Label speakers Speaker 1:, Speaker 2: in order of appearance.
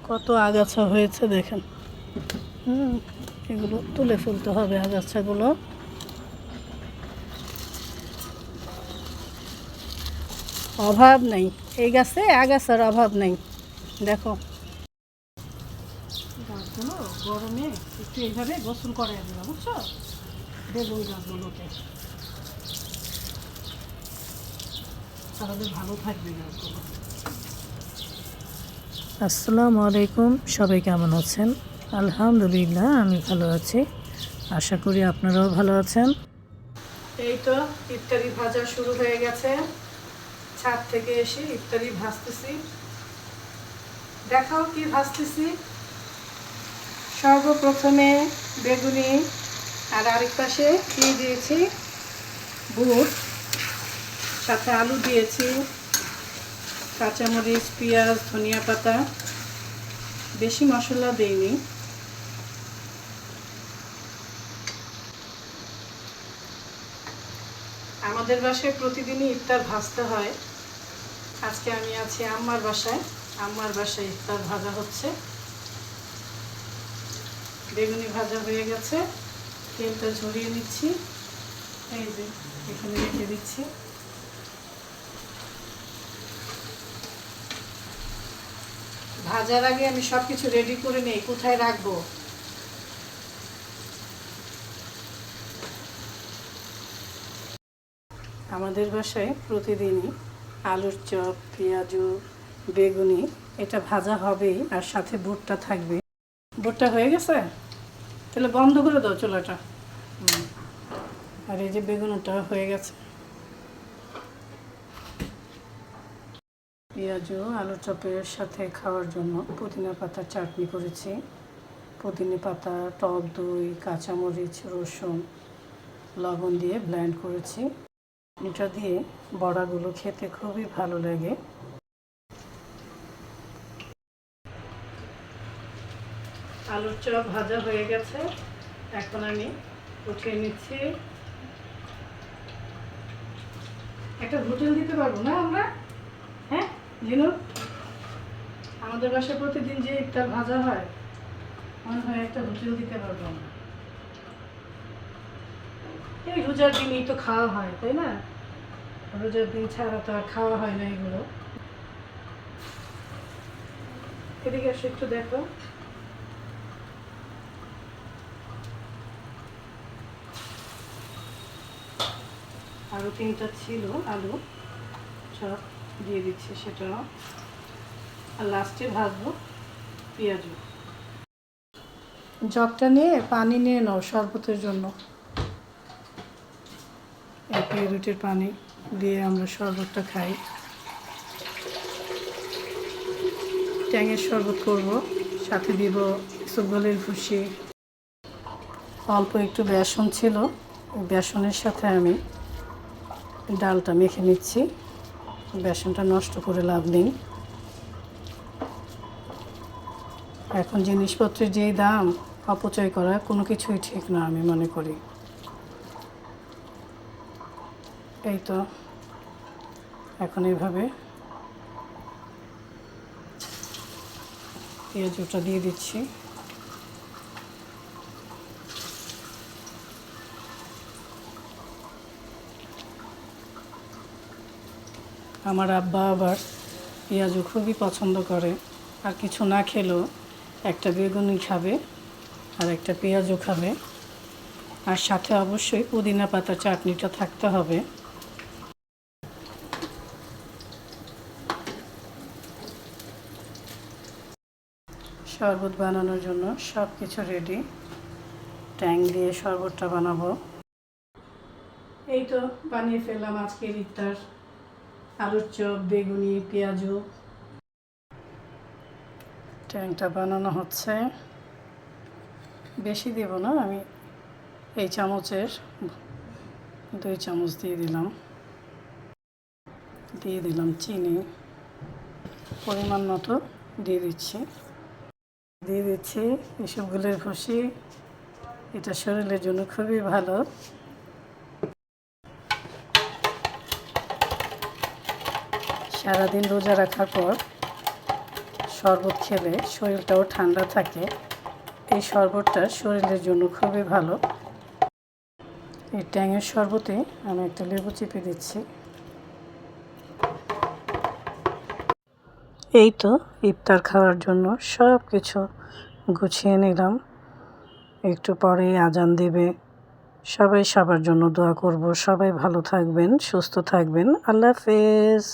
Speaker 1: কত আগাছা হয়েছে দেখেন। এগুলো তুলে ফেলতে হবে আগাছাগুলো। অভাব নেই এই গাছে, আগাছার অভাব নেই। দেখো গাছগুলো গরমে একটু এইভাবে গোসল করে দিলাম, বুঝছো, বেগুন গাছগুলোকে, তাহলে ভালো থাকবে গাছগুলো। আসসালামু আলাইকুম, সবাই কেমন আছেন? আলহামদুলিল্লাহ আমি ভালো আছি, আশা করি আপনারাও ভালো আছেন। এই তো ইফতারি ভাজা শুরু হয়ে গেছে। ছাদ থেকে এসে ইফতারি ভাজতেছি। দেখাও কি ভাজতেছি। সর্বপ্রথমে বেগুনি, আর আরেক পাশে দিয়ে দিয়েছি বুট, সাথে আলু দিয়েছি, কাঁচামরিচ, পেঁয়াজ, ধনিয়া পাতা, বেশি মশলা দেইনি। আমাদের বাসায় প্রতিদিনই ইফতার ভাজতে হয়। আজকে আমি আছি আম্মার বাসায়, আম্মার বাসায় ইফতার ভাজা হচ্ছে। বেগুনি ভাজা হয়ে গেছে, তেলটা ঝরিয়ে নিচ্ছি, এই যে এখানে রেখে দিচ্ছি। ভাজার আগে আমি সব কিছু রেডি করে নিই, কোথায় রাখবো। আমাদের বাসায় প্রতিদিনই আলুর চপ, পেঁয়াজু, বেগুনি এটা ভাজা হবেই, আর সাথে বুটটা থাকবে। বুটটা হয়ে গেছে, তাহলে বন্ধ করে দাও চুলাটা। আর এই যে বেগুনটা হয়ে গেছে। পেঁয়াজু আলুর চপের সাথে খাওয়ার জন্য পুদিনা পাতার চাটনি করেছি। পুদিনা পাতা, টক দই, কাঁচামরিচ, রসুন, লবণ দিয়ে ব্লেন্ড করেছি। এটা দিয়ে বড়াগুলো খেতে খুবই ভালো লাগে। আলুর চপ ভাজা হয়ে গেছে, এখন আমি উঠিয়ে নিচ্ছি। একটা হোটেল দিতে পারবো না আমরা? হ্যাঁ জিনু, আমাদের বাসায় প্রতিদিন যে ইফতার ভাজা হয়, মনে হয় একটা হোটেল দিতে পারবো আমরা। এই রোজার দিনই তো খাওয়া হয়, তাই না? রোজার দিন ছাড়া তো আর খাওয়া হয় না এগুলো। এদিকে এসে একটু দেখো। আরও 3টা ছিল আলু চপ, দিয়ে দিচ্ছি সেটাও। আর লাস্টে ভাজবো পেঁয়াজু। জগটা নিয়ে পানি নিয়ে নাও শরবতের জন্য। এই পেঁয়াজুটির পানি দিয়ে আমরা শরবতটা খাই। ট্যাঙের শরবত করব, সাথে দিব ইসবগুলের ভুসি। অল্প একটু বেসন ছিল, বেসনের সাথে আমি ডালটা মেখে নিচ্ছি। বেসনটা নষ্ট করে লাভ নেই। এখন জিনিসপত্রের যেই দাম, অপচয় করা কোনো কিছুই ঠিক না আমি মনে করি। এই তো এখন এইভাবে পেঁয়াজটা দিয়ে দিচ্ছি। আমার আব্বা আবার পেঁয়াজু খুবই পছন্দ করে, আর কিছু না খেলেও একটা বেগুনি খাবে আর একটা পেঁয়াজু খাবে, আর সাথে অবশ্যই পুদিনা পাতা চাটনিটা থাকতে হবে। শরবত বানানোর জন্য সব কিছু রেডি। ট্যাং দিয়ে শরবতটা বানাবো। এই তো বানিয়ে ফেললাম আজকের ইফতার। আলুর চপ, বেগুনি, পেঁয়াজু। ট্যাংটা বানানো হচ্ছে, বেশি দেব না, আমি এই চামচের 2 চামচ দিয়ে দিলাম চিনি পরিমাণ মতো দিয়ে দিচ্ছি ইসবগুলের ভুসি। এটা শরীরের জন্য খুবই ভালো। সারাদিন রোজা রাখার পর শরবত খেলে শরীরটাও ঠান্ডা থাকে। এই শরবতটা শরীরের জন্য খুবই ভালো। এই ট্যাঙের শরবতে আমি একটা লেবু চিপে দিচ্ছি। এই তো ইফতার খাওয়ার জন্য সব কিছু গুছিয়ে নিলাম। একটু পরেই আজান দেবে। সবাই সবার জন্য দোয়া করব। সবাই ভালো থাকবেন, সুস্থ থাকবেন। আল্লাহ হাফেজ।